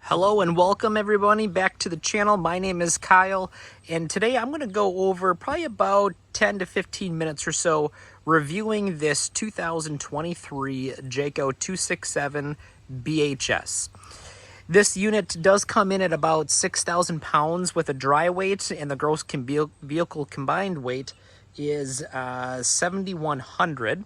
Hello and welcome everybody back to the channel. My name is Kyle and today I'm going to go over probably about 10 to 15 minutes or so reviewing this 2023 Jayco 267 BHS. This unit does come in at about 6,000 pounds with a dry weight, and the gross vehicle combined weight is 7,100.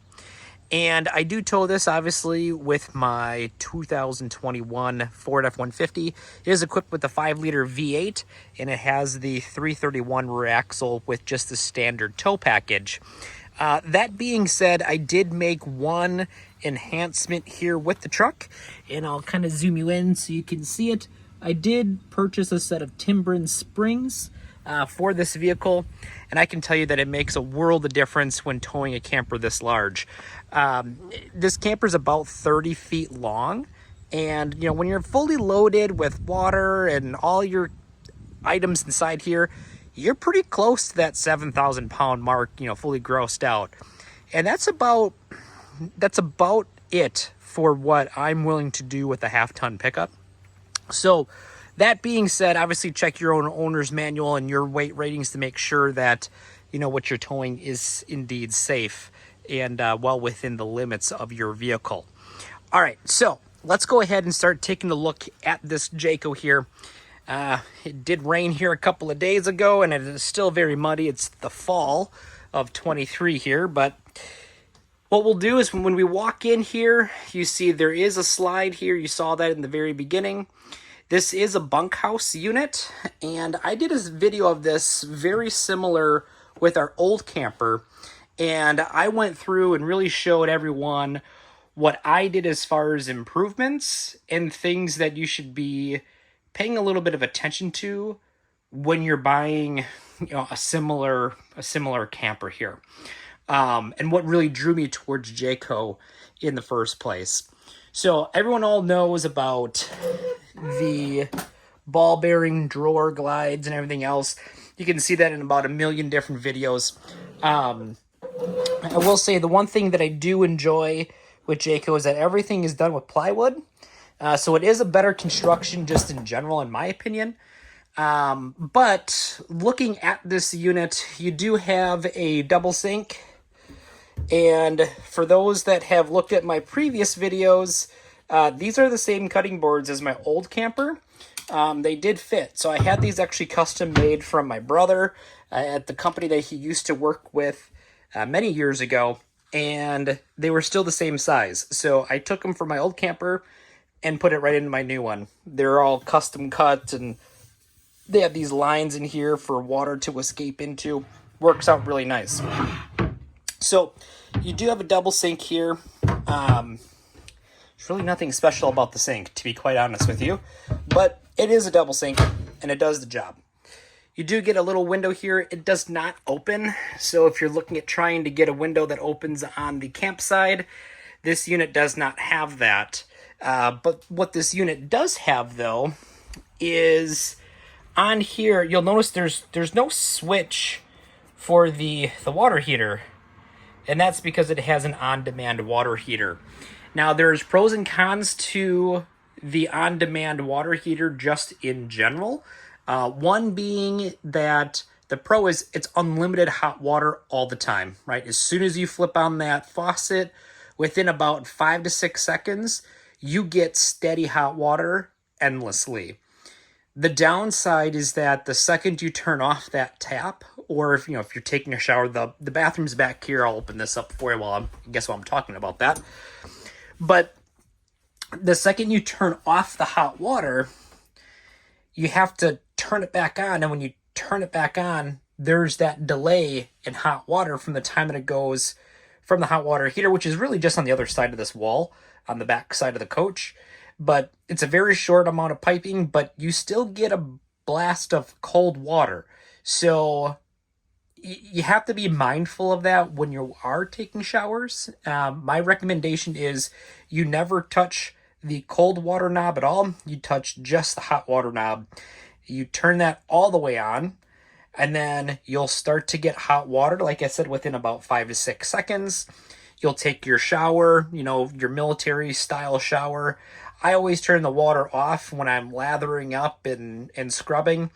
And I do tow this obviously with my 2021 Ford F-150. It is equipped with the 5-liter V8 and it has the 331 rear axle with just the standard tow package. That being said, I did make one enhancement here with the truck, and I'll kind of zoom you in so you can see it. I did purchase a set of Timbren springs for this vehicle, and I can tell you that it makes a world of difference when towing a camper this large. This camper is about 30 feet long, and you know, when you're fully loaded with water and all your items inside here, you're pretty close to that 7,000 pound mark, you know, fully grossed out. And that's about it for what I'm willing to do with a half-ton pickup. So that being said, obviously check your own owner's manual and your weight ratings to make sure that, you know, what you're towing is indeed safe and well within the limits of your vehicle. All right, so let's go ahead and start taking a look at this Jayco here. It did rain here a couple of days ago and it is still very muddy. It's the fall of 23 here, but what we'll do is when we walk in here, you see there is a slide here. You saw that in the very beginning. This is a bunkhouse unit, and I did a video of this very similar with our old camper, and I went through and really showed everyone what I did as far as improvements and things that you should be paying a little bit of attention to when you're buying, you know, a similar camper here. And what really drew me towards Jayco in the first place. So everyone all knows about the ball bearing drawer glides and everything else. You can see that in about 1 million different videos. I will say the one thing that I do enjoy with Jayco is that everything is done with plywood. So it is a better construction just in general, in my opinion. But looking at this unit, you do have a double sink. And for those that have looked at my previous videos, these are the same cutting boards as my old camper. They did fit. So I had these actually custom made from my brother at the company that he used to work with many years ago. And they were still the same size. So I took them from my old camper and put it right into my new one. They're all custom cut and they have these lines in here for water to escape into. Works out really nice. So you do have a double sink here. There's really nothing special about the sink, to be quite honest with you, but it is a double sink and it does the job. You do get a little window here. It does not open. So if you're looking at trying to get a window that opens on the campsite, this unit does not have that. But what this unit does have though is on here, you'll notice there's no switch for the water heater. And that's because it has an on-demand water heater. Now, there's pros and cons to the on-demand water heater just in general. One being that the pro is it's unlimited hot water all the time, right? As soon as you flip on that faucet, within about 5 to 6 seconds, you get steady hot water endlessly. The downside is that the second you turn off that tap, or if you're taking a shower, the bathroom's back here. I'll open this up for you while I'm talking about that. But the second you turn off the hot water, you have to turn it back on, and when you turn it back on, there's that delay in hot water from the time that it goes from the hot water heater, which is really just on the other side of this wall, on the back side of the coach. But it's a very short amount of piping, but you still get a blast of cold water. So you have to be mindful of that when you are taking showers. My recommendation is you never touch the cold water knob at all. You touch just the hot water knob. You turn that all the way on, and then you'll start to get hot water, like I said, within about 5 to 6 seconds. You'll take your shower, your military style shower. I always turn the water off when I'm lathering up and scrubbing.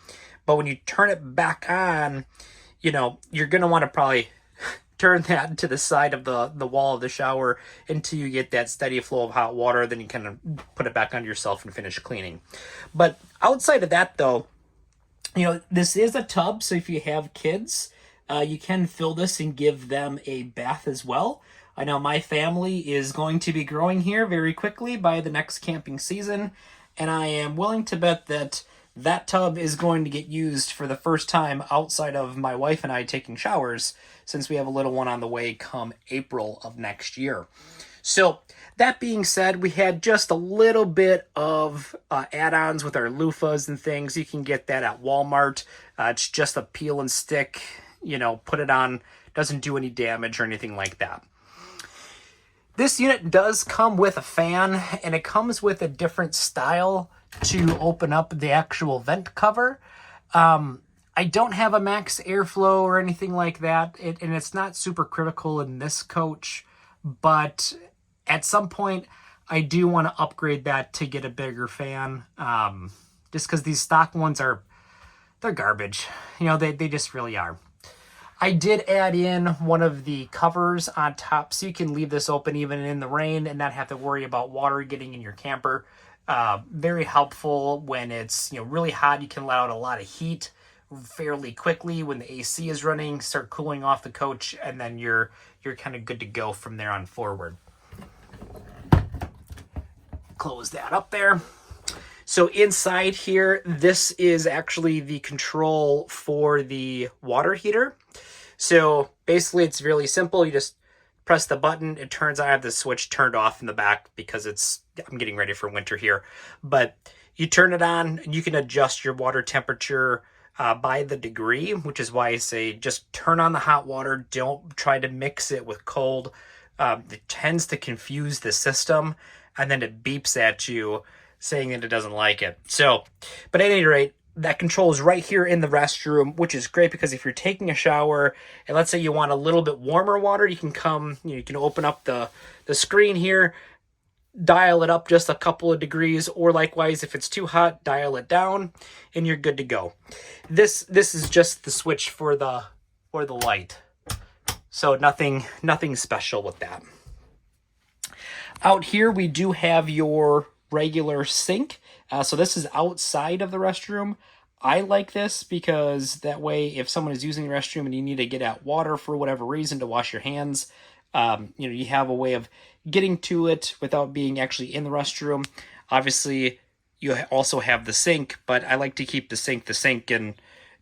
But when you turn it back on, you know, you're going to want to probably turn that to the side of the wall of the shower until you get that steady flow of hot water. Then you can put it back on yourself and finish cleaning. But outside of that, though, you know, this is a tub, so if you have kids, you can fill this and give them a bath as well. I know my family is going to be growing here very quickly by the next camping season, and I am willing to bet that that tub is going to get used for the first time outside of my wife and I taking showers, since we have a little one on the way come April of next year. So that being said, we had just a little bit of add-ons with our loofahs and things. You can get that at Walmart. It's just a peel and stick, you know, put it on, doesn't do any damage or anything like that. This unit does come with a fan, and it comes with a different style to open up the actual vent cover. I don't have a max airflow or anything like that, and it's not super critical in this coach, but at some point, I do want to upgrade that to get a bigger fan, just because these stock ones they're garbage. You know, they just really are. I did add in one of the covers on top, so you can leave this open even in the rain and not have to worry about water getting in your camper. Very helpful when it's, you know, really hot. You can let out a lot of heat fairly quickly when the AC is running, start cooling off the coach, and then you're kind of good to go from there on forward. Close that up there. So inside here, this is actually the control for the water heater. So basically it's really simple. You just press the button, it turns on. I have the switch turned off in the back because I'm getting ready for winter here. But you turn it on, and you can adjust your water temperature by the degree, which is why I say just turn on the hot water. Don't try to mix it with cold. It tends to confuse the system, and then it beeps at you saying that it doesn't like it. So, but at any rate, that control is right here in the restroom, which is great because if you're taking a shower and let's say you want a little bit warmer water, you can open up the screen here, dial it up just a couple of degrees, or likewise, if it's too hot, dial it down, and you're good to go. This is just the switch for the light. So nothing special with that. Out here, we do have your regular sink. So this is outside of the restroom. I like this because that way, if someone is using the restroom and you need to get out water for whatever reason to wash your hands, you have a way of getting to it without being actually in the restroom. Obviously, you also have the sink, but I like to keep the sink in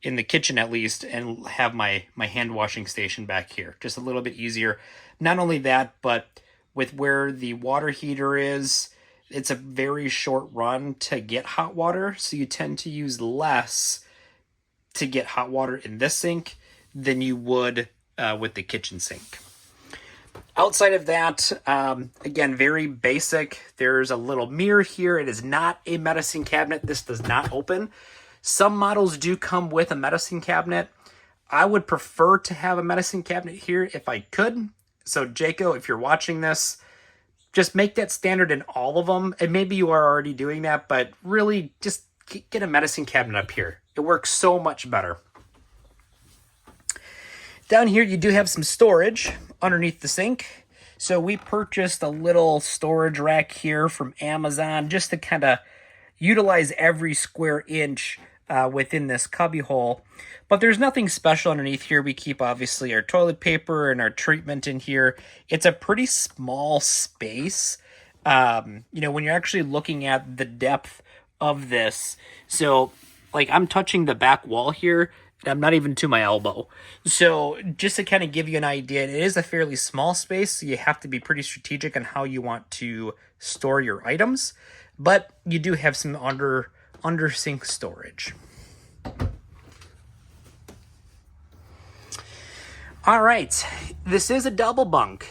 the kitchen at least, and have my hand washing station back here. Just a little bit easier. Not only that, but with where the water heater is, it's a very short run to get hot water, so you tend to use less to get hot water in this sink than you would with the kitchen sink. Outside of that, again, very basic. There's a little mirror here. It is not a medicine cabinet. This does not open. Some models do come with a medicine cabinet. I would prefer to have a medicine cabinet here if I could. So Jayco, if you're watching this, just make that standard in all of them. And maybe you are already doing that, but really just get a medicine cabinet up here. It works so much better. Down here, you do have some storage underneath the sink. So we purchased a little storage rack here from Amazon just to kind of utilize every square inch within this cubby hole. But there's nothing special underneath here. We keep obviously our toilet paper and our treatment in here. It's a pretty small space. When you're actually looking at the depth of this. So like I'm touching the back wall here, and I'm not even to my elbow. So just to kind of give you an idea, it is a fairly small space. So you have to be pretty strategic on how you want to store your items. But you do have some under sink storage. All right, this is a double bunk.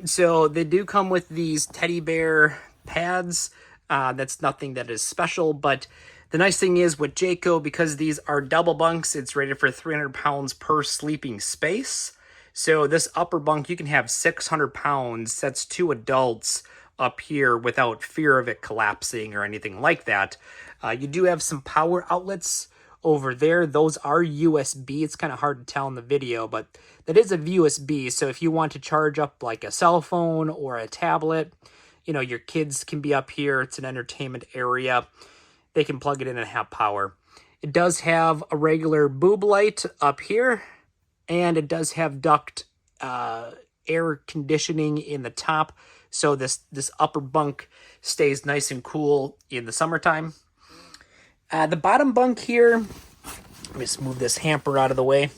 So they do come with these teddy bear pads. That's nothing that is special, but the nice thing is with Jayco, because these are double bunks, it's rated for 300 pounds per sleeping space. So this upper bunk, you can have 600 pounds. That's 2 adults up here without fear of it collapsing or anything like that. You do have some power outlets over there. Those are USB. It's kind of hard to tell in the video, but that is a USB. So if you want to charge up like a cell phone or a tablet, you know, your kids can be up here. It's an entertainment area. They can plug it in and have power. It does have a regular boob light up here, and it does have duct air conditioning in the top, so this upper bunk stays nice and cool in the summertime. The bottom bunk here, let me just move this hamper out of the way.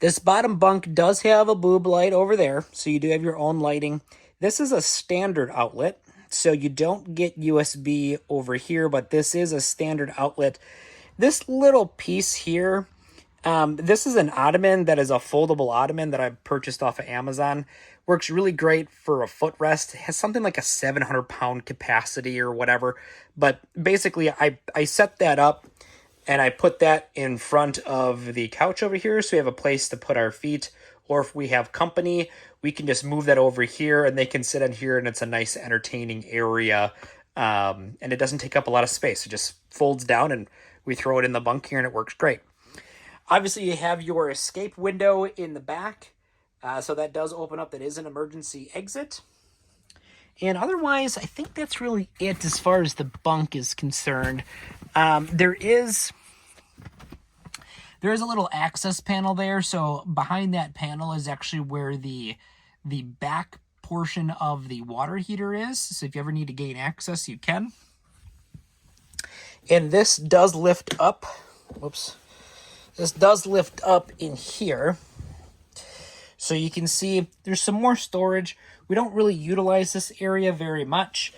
This bottom bunk does have a boob light over there, so you do have your own lighting. This is a standard outlet, so you don't get USB over here, but this is a standard outlet. This little piece here, this is an ottoman that is a foldable ottoman that I purchased off of Amazon. Works really great for a footrest. It has something like a 700-pound capacity or whatever. But basically, I set that up and I put that in front of the couch over here so we have a place to put our feet. Or if we have company, we can just move that over here and they can sit in here and it's a nice entertaining area. And it doesn't take up a lot of space. It just folds down and we throw it in the bunk here and it works great. Obviously, you have your escape window in the back. So that does open up. That is an emergency exit. And otherwise, I think that's really it as far as the bunk is concerned. There is a little access panel there. So behind that panel is actually where the back portion of the water heater is. So if you ever need to gain access, you can. And this does lift up. Whoops. This does lift up in here. So you can see there's some more storage. We don't really utilize this area very much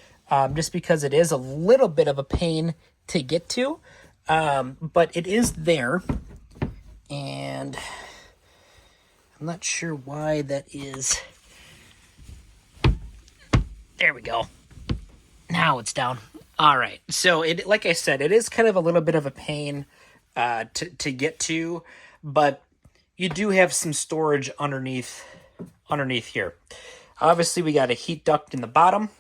just because it is a little bit of a pain to get to. But it is there. And I'm not sure why that is. There we go. Now it's down. All right. So it, like I said, it is kind of a little bit of a pain to get to, but you do have some storage underneath here. Obviously, we got a heat duct in the bottom.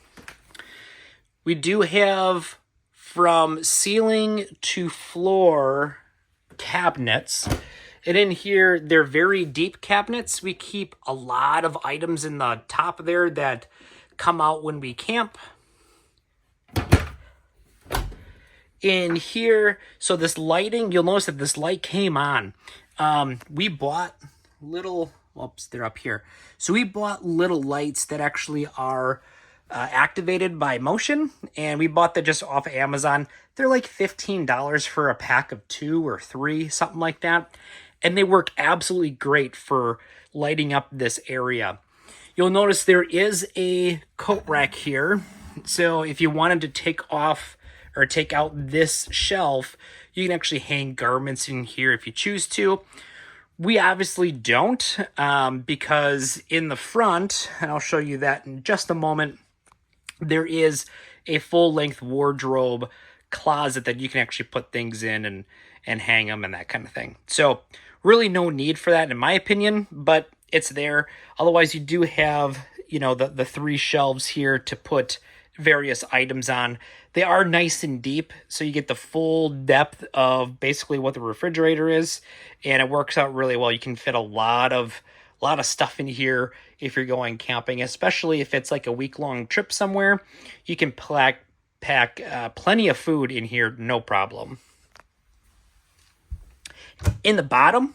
We do have from ceiling to floor cabinets. And in here, they're very deep cabinets. We keep a lot of items in the top there that come out when we camp. In here, so this lighting, you'll notice that this light came on. We bought little, oops, they're up here. So we bought little lights that actually are activated by motion, and we bought that just off of Amazon. They're like $15 for a pack of 2 or 3, something like that. And they work absolutely great for lighting up this area. You'll notice there is a coat rack here. So if you wanted to take off or take out this shelf, you can actually hang garments in here if you choose to. We obviously don't because in the front, and I'll show you that in just a moment, there is a full-length wardrobe closet that you can actually put things in and hang them and that kind of thing. So really no need for that in my opinion, but it's there. Otherwise, you do have, you know, the 3 shelves here to put various items on. They are nice and deep, so you get the full depth of basically what the refrigerator is, and it works out really well. You can fit a lot of stuff in here if you're going camping, especially if it's like a week-long trip somewhere. You can pack plenty of food in here, no problem. In the bottom,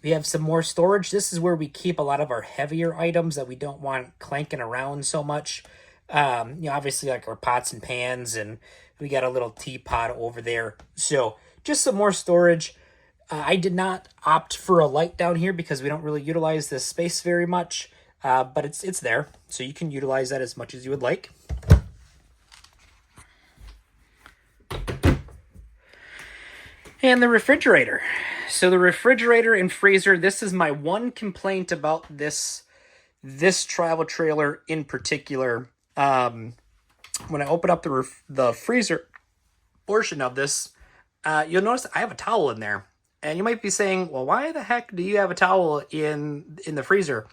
we have some more storage. This is where we keep a lot of our heavier items that we don't want clanking around so much. You know, obviously like our pots and pans, and we got a little teapot over there. So just some more storage. I did not opt for a light down here because we don't really utilize this space very much, but it's there. So you can utilize that as much as you would like. And the refrigerator. So the refrigerator and freezer, this is my one complaint about this travel trailer in particular. When I open up the freezer portion of this, you'll notice I have a towel in there. And you might be saying, well, why the heck do you have a towel in the freezer?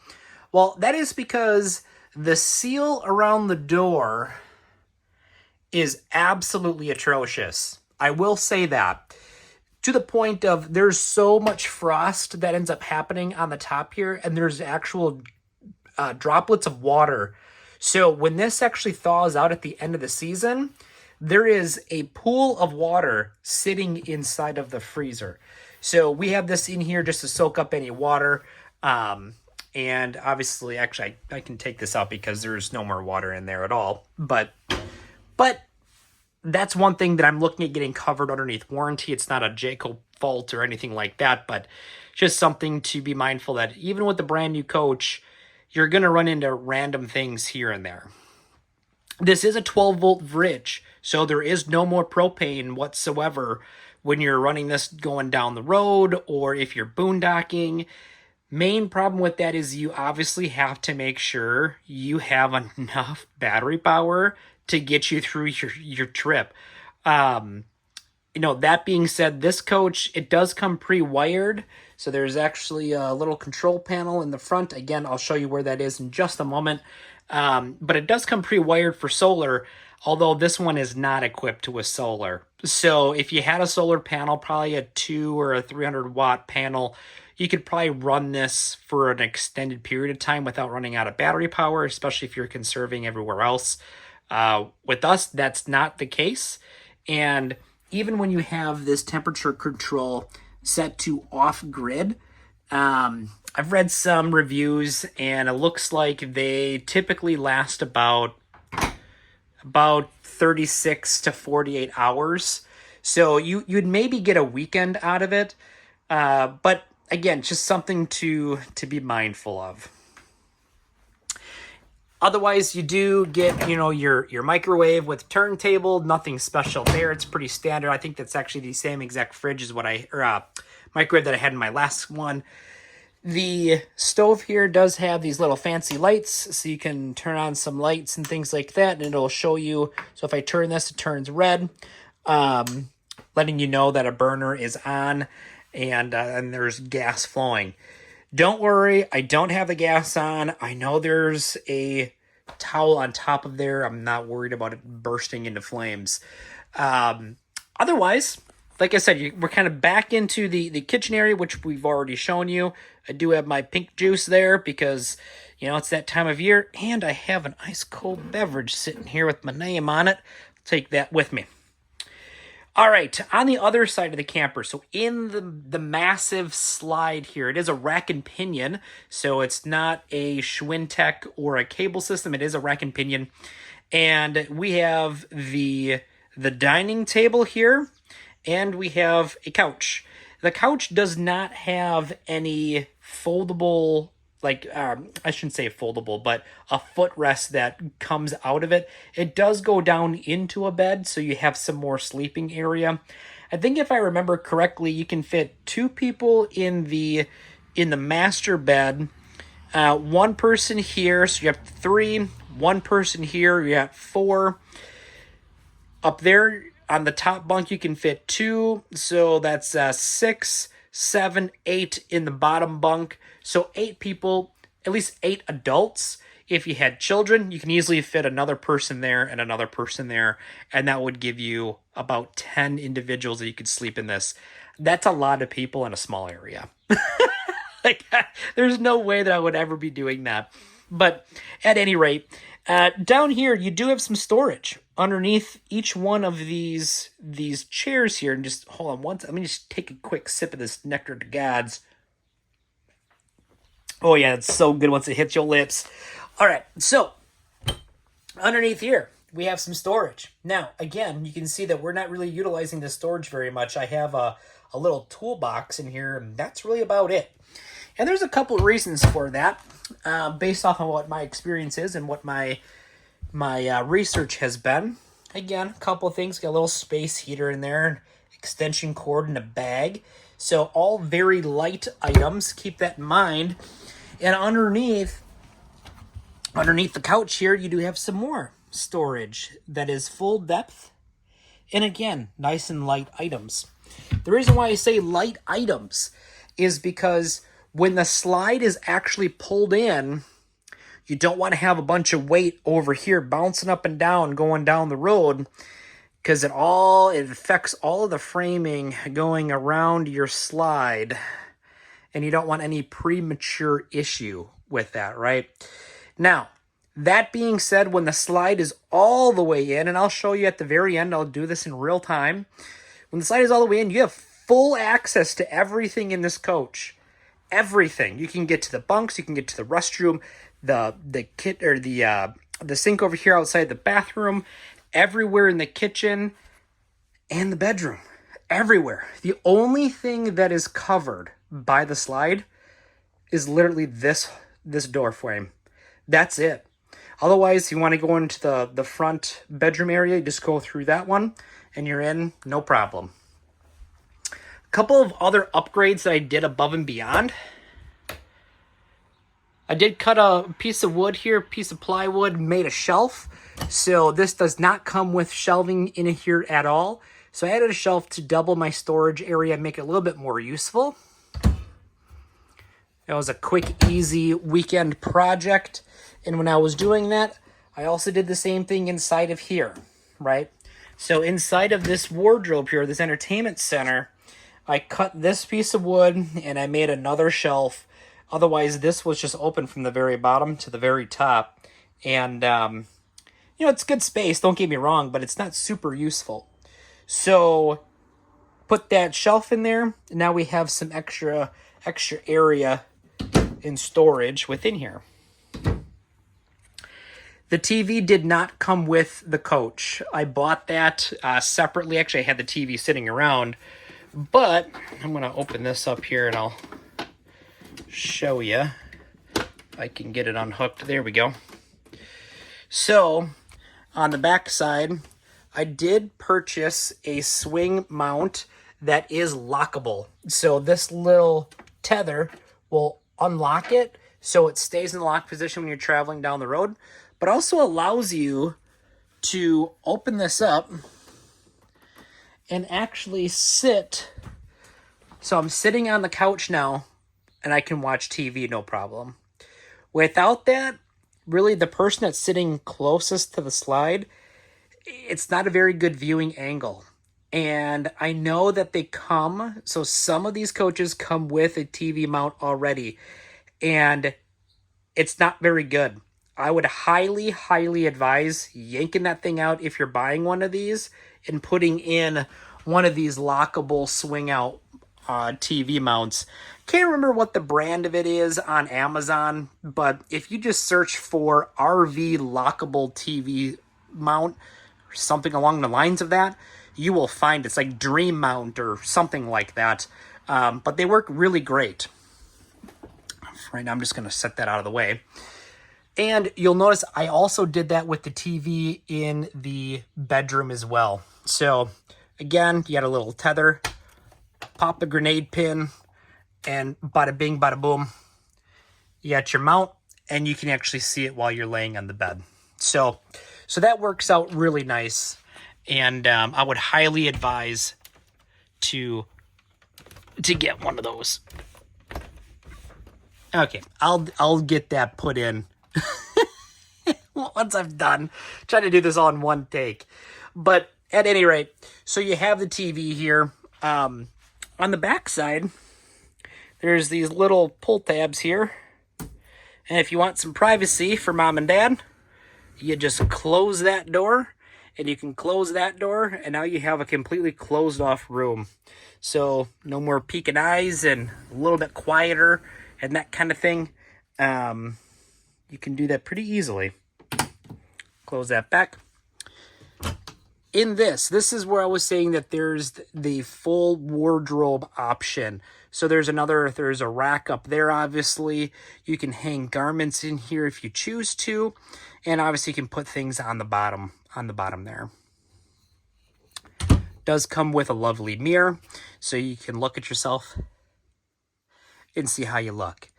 Well, that is because The seal around the door is absolutely atrocious. I will say that. To the point of there's so much frost that ends up happening on the top here, and there's actual droplets of water. So when this actually thaws out at the end of the season, there is a pool of water sitting inside of the freezer. So we have this in here just to soak up any water. And obviously, actually, I can take this out because there's no more water in there at all. But that's one thing that I'm looking at getting covered underneath warranty. It's not a Jayco fault or anything like that, but just something to be mindful that even with the brand new coach, you're going to run into random things here and there. This is a 12-volt fridge, so there is no more propane whatsoever when you're running this going down the road or if you're boondocking. Main problem with that is you obviously have to make sure you have enough battery power to get you through your trip. That being said, this coach, it does come pre-wired. So there's actually a little control panel in the front. Again, I'll show you where that is in just a moment. But it does come pre-wired for solar, although this one is not equipped with solar. So if you had a solar panel, probably a 2 or a 300 watt panel, you could probably run this for an extended period of time without running out of battery power, especially if you're conserving everywhere else. With us, that's not the case. And even when you have this temperature control set to off-grid, I've read some reviews, and it looks like they typically last about 36 to 48 hours. So you'd maybe get a weekend out of it. But again, just something to be mindful of. Otherwise, you do get, your microwave with turntable. Nothing special there. It's pretty standard. I think that's actually the same exact fridge as microwave that I had in my last one. The stove here does have these little fancy lights, so you can turn on some lights and things like that, and it'll show you. So if I turn this, it turns red, letting you know that a burner is on and there's gas flowing. Don't worry, I don't have the gas on. I know there's a towel on top of there. I'm not worried about it bursting into flames. Otherwise, like I said, we're kind of back into the kitchen area, which we've already shown you. I do have my pink juice there because, it's that time of year. And I have an ice cold beverage sitting here with my name on it. I'll take that with me. All right, on the other side of the camper, so in the massive slide here, it is a rack and pinion, so it's not a Schwintek or a cable system, it is a rack and pinion. And we have the dining table here, and we have a couch. The couch does not have any foldable, I shouldn't say foldable, but a footrest that comes out of it. It does go down into a bed, so you have some more sleeping area. I think if I remember correctly, you can fit 2 people in the master bed. One person here, so you have 3. One person here, you have 4. Up there on the top bunk, you can fit 2, so that's 6, 7, 8 in the bottom bunk. So 8 people, at least 8 adults. If you had children, you can easily fit another person there and another person there, and that would give you about 10 individuals that you could sleep in this. That's a lot of people in a small area. There's no way that I would ever be doing that. But at any rate, down here, you do have some storage underneath each one of these chairs here. And just hold on let me just take a quick sip of this nectar to gods. Oh yeah, it's so good once it hits your lips. All right, so underneath here, we have some storage. Now, again, you can see that we're not really utilizing this storage very much. I have a little toolbox in here, and that's really about it. And there's a couple of reasons for that, based off of what my experience is and what my research has been. Again, a couple of things. Got a little space heater in there, extension cord, and a bag. So all very light items. Keep that in mind. And underneath the couch here, you do have some more storage that is full depth. And again, nice and light items. The reason why I say light items is because when the slide is actually pulled in, You don't want to have a bunch of weight over here bouncing up and down going down the road, because it affects all of the framing going around your slide, and you don't want any premature issue with that, right? Now, that being said, when the slide is all the way in, and I'll show you at the very end, I'll do this in real time. When the slide is all the way in, you have full access to everything in this coach. Everything. You can get to the bunks, you can get to the restroom, the sink over here outside the bathroom, everywhere in the kitchen and the bedroom. Everywhere. The only thing that is covered by the slide is literally this door frame. That's it. Otherwise, you want to go into the front bedroom area, you just go through that one, and you're in, no problem. A couple of other upgrades that I did above and beyond. I did cut a piece of wood here, piece of plywood, made a shelf. So this does not come with shelving in here at all. So I added a shelf to double my storage area, make it a little bit more useful. It was a quick, easy weekend project. And when I was doing that, I also did the same thing inside of here, right? So inside of this wardrobe here, this entertainment center, I cut this piece of wood and I made another shelf. Otherwise, this was just open from the very bottom to the very top. And, it's good space, don't get me wrong, but it's not super useful. So put that shelf in there. And now we have some extra area in storage within here. The TV did not come with the coach. I bought that separately. Actually, I had the TV sitting around. But I'm going to open this up here and I'll show you if I can get it unhooked. There we go. So on the back side, I did purchase a swing mount that is lockable. So this little tether will unlock it so it stays in the lock position when you're traveling down the road, but also allows you to open this up and actually sit. So I'm sitting on the couch now and I can watch TV no problem. Without that, really the person that's sitting closest to the slide, it's not a very good viewing angle. And I know that they come, so some of these coaches come with a TV mount already, and it's not very good. I would highly, highly advise yanking that thing out if you're buying one of these and putting in one of these lockable swing out TV mounts. Can't remember what the brand of it is on Amazon, but if you just search for RV lockable TV mount or something along the lines of that, you will find it's like Dream Mount or something like that. But they work really great. Right now, I'm just going to set that out of the way. And you'll notice I also did that with the TV in the bedroom as well. So again, you got a little tether, pop the grenade pin, and bada bing, bada boom. You got your mount, and you can actually see it while you're laying on the bed. So that works out really nice. And I would highly advise to get one of those. Okay, I'll get that put in once I'm done. Trying to do this all in one take. But at any rate, so you have the TV here. On the back side, there's these little pull tabs here. And if you want some privacy for mom and dad, you just close that door. And you can close that door, and now you have a completely closed off room. So no more peeking eyes and a little bit quieter and that kind of thing. You can do that pretty easily. Close that back. In this is where I was saying that there's the full wardrobe option. So there's a rack up there, obviously. You can hang garments in here if you choose to. And obviously you can put things on the bottom there. Does come with a lovely mirror, so you can look at yourself and see how you look.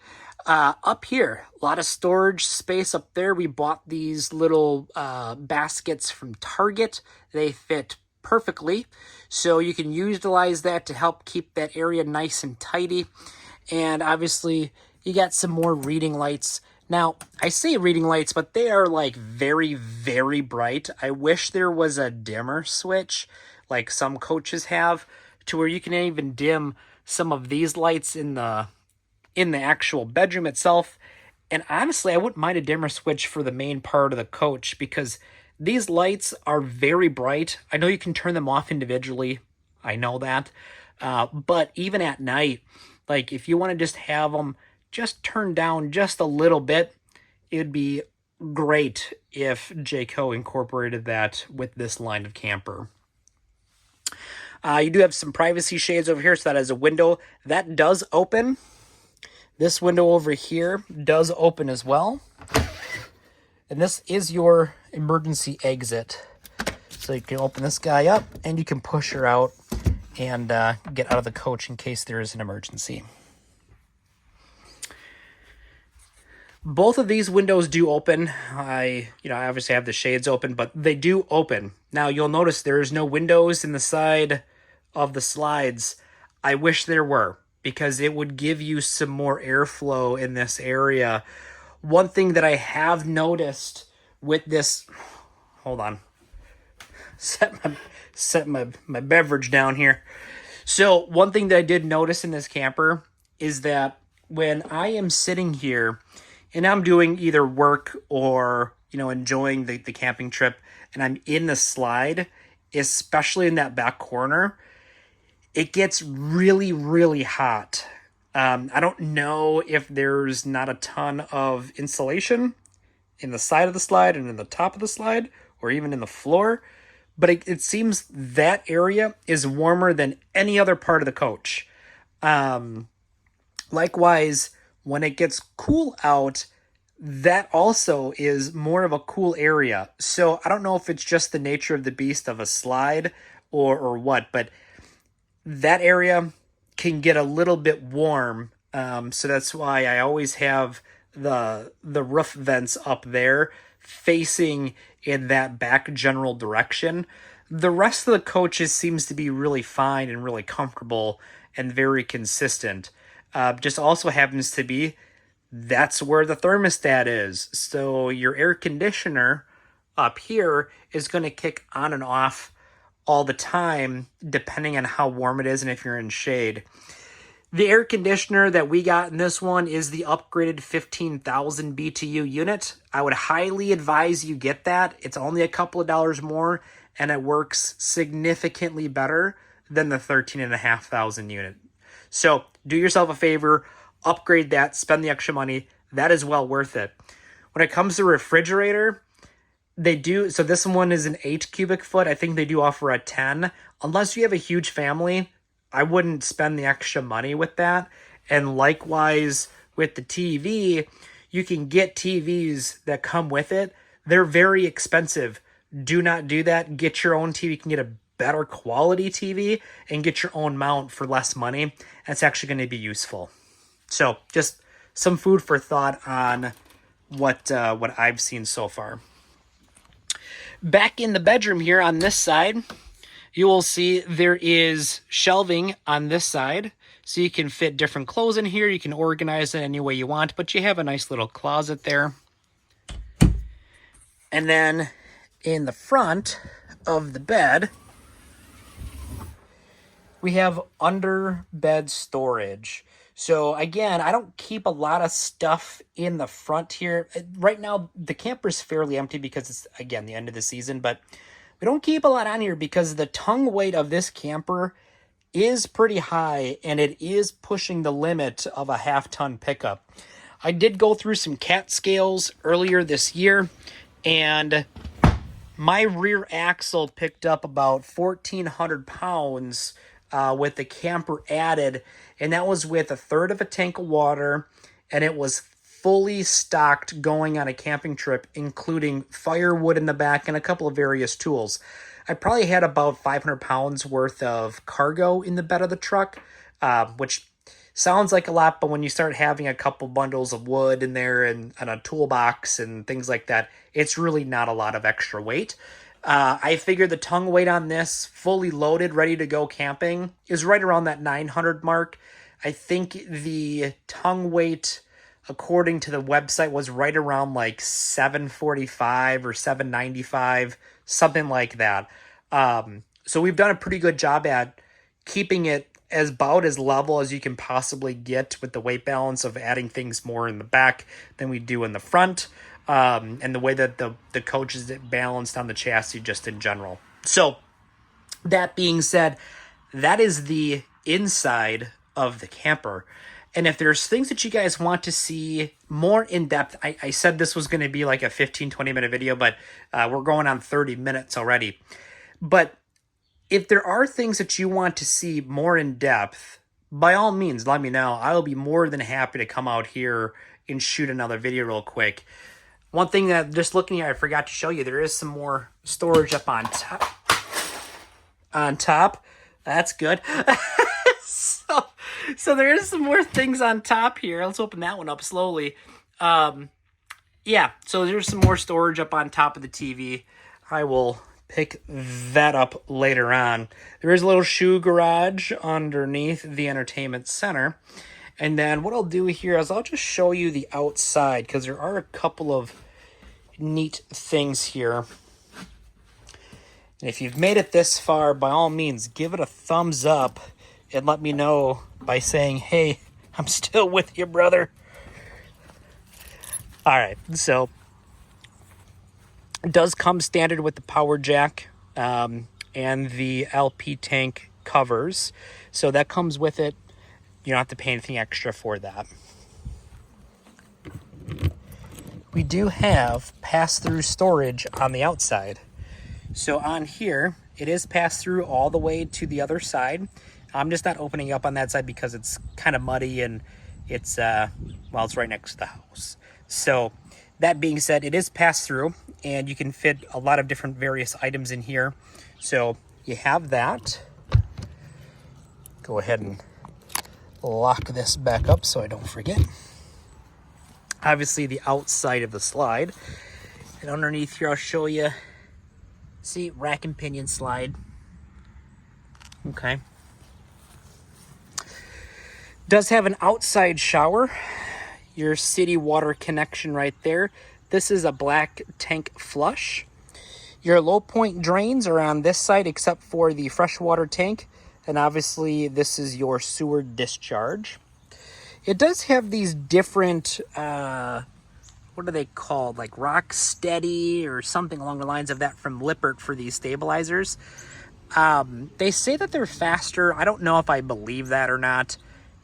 Up here, a lot of storage space up there. We bought these little baskets from Target. They fit perfectly, so you can utilize that to help keep that area nice and tidy. And obviously, you got some more reading lights Now, I say reading lights, but they are like very, very bright. I wish there was a dimmer switch like some coaches have to where you can even dim some of these lights in the actual bedroom itself. And honestly, I wouldn't mind a dimmer switch for the main part of the coach because these lights are very bright. I know you can turn them off individually. I know that. But even at night, like if you want to just have them just turned down just a little bit, it'd be great if Jayco incorporated that with this line of camper. You do have some privacy shades over here, so that is a window. That does open. This window over here does open as well. And this is your emergency exit. So you can open this guy up and you can push her out and get out of the coach in case there is an emergency. Both of these windows do open. I obviously have the shades open, but they do open. Now you'll notice there is no windows in the side of the slides. I wish there were, because it would give you some more airflow in this area. One thing that I have noticed with this, hold on, set my beverage down here. So one thing that I did notice in this camper is that when I am sitting here and I'm doing either work or, enjoying the camping trip and I'm in the slide, especially in that back corner, it gets really, really hot. I don't know if there's not a ton of insulation in the side of the slide and in the top of the slide or even in the floor, but it seems that area is warmer than any other part of the coach. Likewise, when it gets cool out, that also is more of a cool area. So I don't know if it's just the nature of the beast of a slide or what, but that area can get a little bit warm. So that's why I always have the roof vents up there facing in that back general direction. The rest of the coaches seems to be really fine and really comfortable and very consistent. Just also happens to be that's where the thermostat is. So your air conditioner up here is going to kick on and off all the time, depending on how warm it is and if you're in shade. The air conditioner that we got in this one is the upgraded 15,000 BTU unit. I would highly advise you get that. It's only a couple of dollars more, and it works significantly better than the 13,500 unit. So do yourself a favor, upgrade that, spend the extra money. That is well worth it. When it comes to refrigerator, they do, so this one is an 8 cubic foot. I think they do offer a 10. Unless you have a huge family, I wouldn't spend the extra money with that. And likewise with the TV, you can get TVs that come with it. They're very expensive. Do not do that. Get your own TV. You can get a better quality TV and get your own mount for less money. That's actually going to be useful. So just some food for thought on what I've seen so far. Back in the bedroom here on this side, you will see there is shelving on this side. So you can fit different clothes in here. You can organize it any way you want, but you have a nice little closet there. And then in the front of the bed, we have under bed storage. So again, I don't keep a lot of stuff in the front here. Right now, the camper's fairly empty because it's, again, the end of the season, but we don't keep a lot on here because the tongue weight of this camper is pretty high and it is pushing the limit of a half-ton pickup. I did go through some cat scales earlier this year, and my rear axle picked up about 1,400 pounds with the camper added, and that was with a third of a tank of water, and it was fully stocked going on a camping trip, including firewood in the back and a couple of various tools. I probably had about 500 pounds worth of cargo in the bed of the truck, which sounds like a lot, but when you start having a couple bundles of wood in there and a toolbox and things like that, it's really not a lot of extra weight. I figured the tongue weight on this, fully loaded, ready to go camping, is right around that 900 mark. I think the tongue weight according to the website, was right around like $745 or $795, something like that. So we've done a pretty good job at keeping it as about as level as you can possibly get with the weight balance of adding things more in the back than we do in the front, and the way that the coach is balanced on the chassis just in general. So that being said, that is the inside of the camper. And if there's things that you guys want to see more in depth, I said this was going to be like a 15-20 minute video, but we're going on 30 minutes already. But if there are things that you want to see more in depth, by all means, let me know. I will be more than happy to come out here and shoot another video real quick. One thing that just looking at, I forgot to show you, there is some more storage up on top. That's good. So there is some more things on top here. Let's open that one up slowly. Yeah, so there's some more storage up on top of the TV. I will pick that up later on. There is a little shoe garage underneath the entertainment center. And then what I'll do here is I'll just show you the outside, because there are a couple of neat things here. And if you've made it this far, by all means, give it a thumbs up and let me know by saying, hey, I'm still with you, brother. All right, so it does come standard with the power jack and the LP tank covers. So that comes with it. You don't have to pay anything extra for that. We do have pass-through storage on the outside. So on here, it is pass-through all the way to the other side. I'm just not opening up on that side because it's kind of muddy and it's, well, it's right next to the house. So that being said, it is pass-through and you can fit a lot of different various items in here. So you have that. Go ahead and lock this back up so I don't forget. Obviously the outside of the slide. And underneath here, I'll show you. See, rack and pinion slide. Okay. Does have an outside shower. Your city water connection right there. This is a black tank flush. Your low point drains are on this side except for the freshwater tank. And obviously this is your sewer discharge. It does have these different, what are they called? Like Rock Steady or something along the lines of that from Lippert for these stabilizers. They say that they're faster. I don't know if I believe that or not.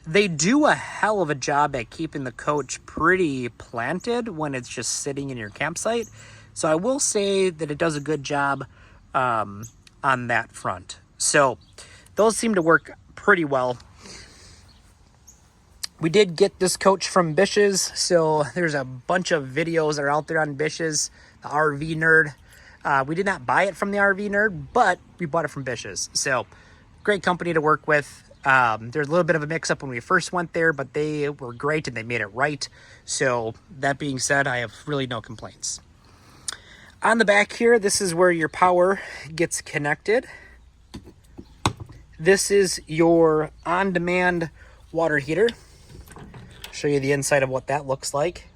They do a hell of a job at keeping the coach pretty planted when it's just sitting in your campsite. So I will say that it does a good job on that front. So those seem to work pretty well. We did get this coach from Bish's, so there's a bunch of videos that are out there on Bish's, the RV Nerd. We did not buy it from the RV Nerd, but we bought it from Bish's. So great company to work with. There's a little bit of a mix-up when we first went there, but they were great and they made it right. So that being said, I have really no complaints. On the back here, this is where your power gets connected. This is your on-demand water heater. Show you the inside of what that looks like.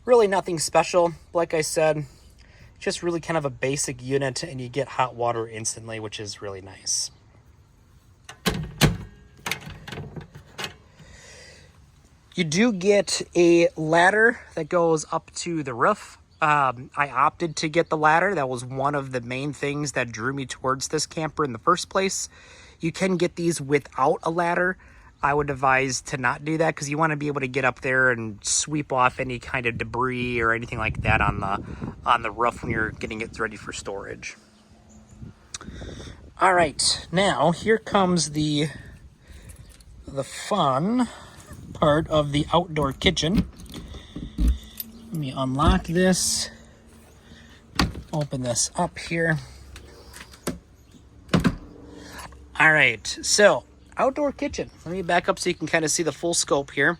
Really nothing special. Like I said, just really kind of a basic unit and you get hot water instantly, which is really nice. You do get a ladder that goes up to the roof. I opted to get the ladder. That was one of the main things that drew me towards this camper in the first place. You can get these without a ladder. I would advise to not do that because you want to be able to get up there and sweep off any kind of debris or anything like that on the roof when you're getting it ready for storage. All right, now here comes the fun part of the outdoor kitchen. Let me unlock this, open this up here. All right, so outdoor kitchen. Let me back up so you can kind of see the full scope here.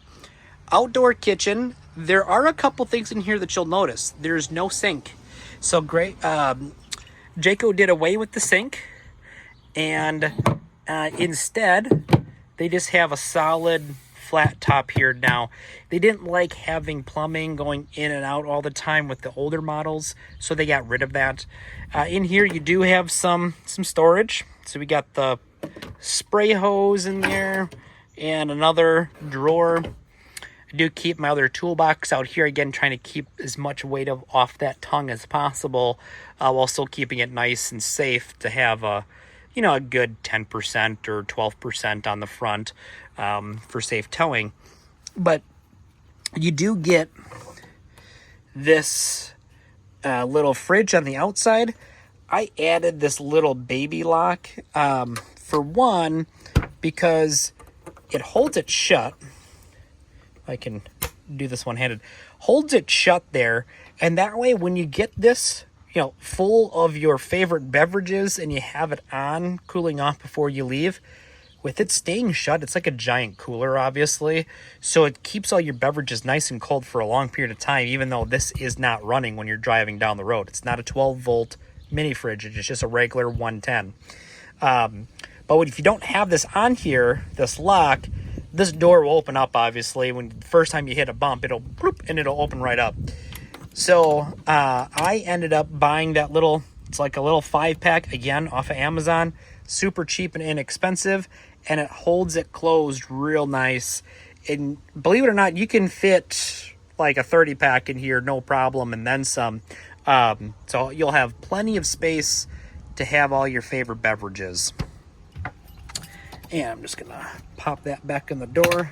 Outdoor kitchen, there are a couple things in here that you'll notice. There's no sink. So great, Jayco did away with the sink and instead they just have a solid flat top here. Now, they didn't like having plumbing going in and out all the time with the older models, so they got rid of that. In here, you do have some storage. So we got the spray hose in there and another drawer. I do keep my other toolbox out here, again, trying to keep as much weight off that tongue as possible, while still keeping it nice and safe to have a good 10% or 12% on the front for safe towing. But you do get this little fridge on the outside. I added this little baby lock, for one, because it holds it shut. I can do this one-handed. Holds it shut there, and that way when you get this, full of your favorite beverages and you have it on, cooling off before you leave, with it staying shut, it's like a giant cooler, obviously. So it keeps all your beverages nice and cold for a long period of time, even though this is not running when you're driving down the road. It's not a 12-volt mini fridge. It's just a regular 110. But if you don't have this on here, this lock, this door will open up, obviously. When the first time you hit a bump, it'll bloop, and it'll open right up. So I ended up buying that little, it's like a little 5-pack, again, off of Amazon. Super cheap and inexpensive, and it holds it closed real nice. And believe it or not, you can fit like a 30-pack in here, no problem, and then some. So you'll have plenty of space to have all your favorite beverages. And I'm just going to pop that back in the door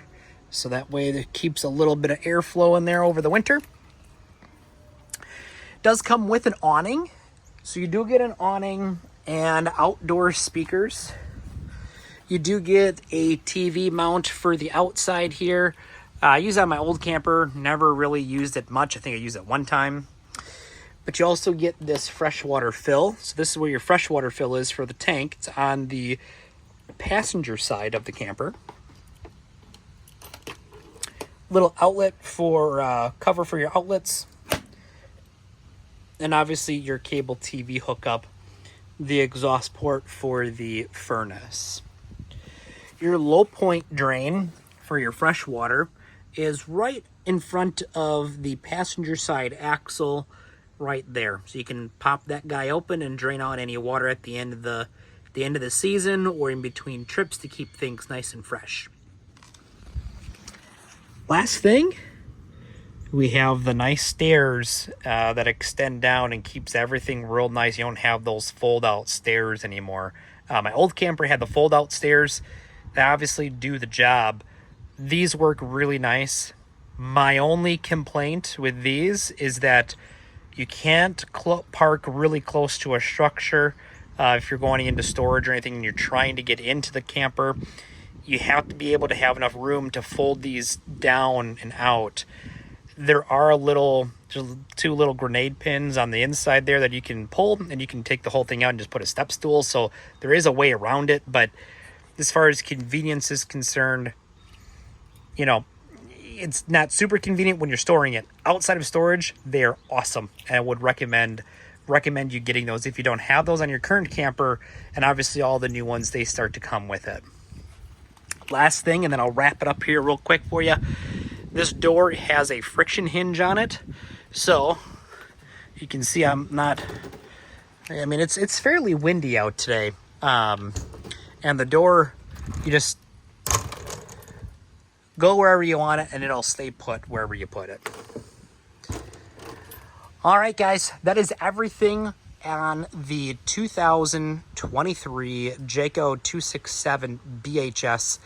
so that way it keeps a little bit of airflow in there over the winter. Does come with an awning. So you do get an awning and outdoor speakers. You do get a TV mount for the outside here. I use it on my old camper. Never really used it much. I think I used it one time. But you also get this freshwater fill. So this is where your freshwater fill is for the tank. It's on the passenger side of the camper. Little outlet for cover for your outlets. And obviously your cable TV hookup, the exhaust port for the furnace. Your low point drain for your fresh water is right in front of the passenger side axle right there. So you can pop that guy open and drain out any water at the end of the season or in between trips to keep things nice and fresh. Last thing, we have the nice stairs that extend down and keeps everything real nice. You don't have those fold-out stairs anymore. My old camper had the fold-out stairs. They obviously do the job. These work really nice. My only complaint with these is that you can't park really close to a structure if you're going into storage or anything and you're trying to get into the camper. You have to be able to have enough room to fold these down and out. There are two little grenade pins on the inside there that you can pull, and you can take the whole thing out and just put a step stool. So there is a way around it, but as far as convenience is concerned, it's not super convenient when you're storing it. Outside of storage, they're awesome, and I would recommend you getting those if you don't have those on your current camper, and obviously all the new ones, they start to come with it. Last thing, and then I'll wrap it up here real quick for you. This door has a friction hinge on it, so you can see it's fairly windy out today, and the door, you just go wherever you want it and it'll stay put wherever you put it. All right, guys, that is everything on the 2023 Jayco 267 BHS.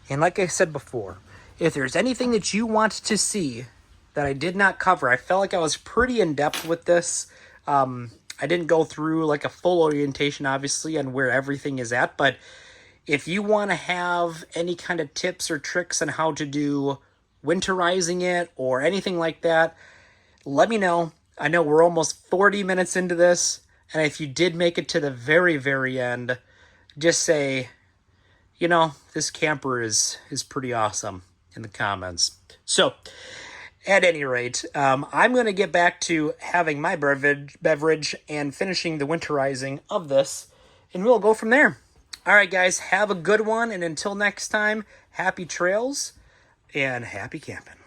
And like I said before, if there's anything that you want to see that I did not cover, I felt like I was pretty in-depth with this. I didn't go through like a full orientation, obviously, on where everything is at, but if you want to have any kind of tips or tricks on how to do winterizing it or anything like that, let me know. I know we're almost 40 minutes into this, and if you did make it to the very, very end, just say, this camper is pretty awesome in the comments. So, at any rate, I'm going to get back to having my beverage and finishing the winterizing of this, and we'll go from there. All right, guys, have a good one, and until next time, happy trails. and happy camping.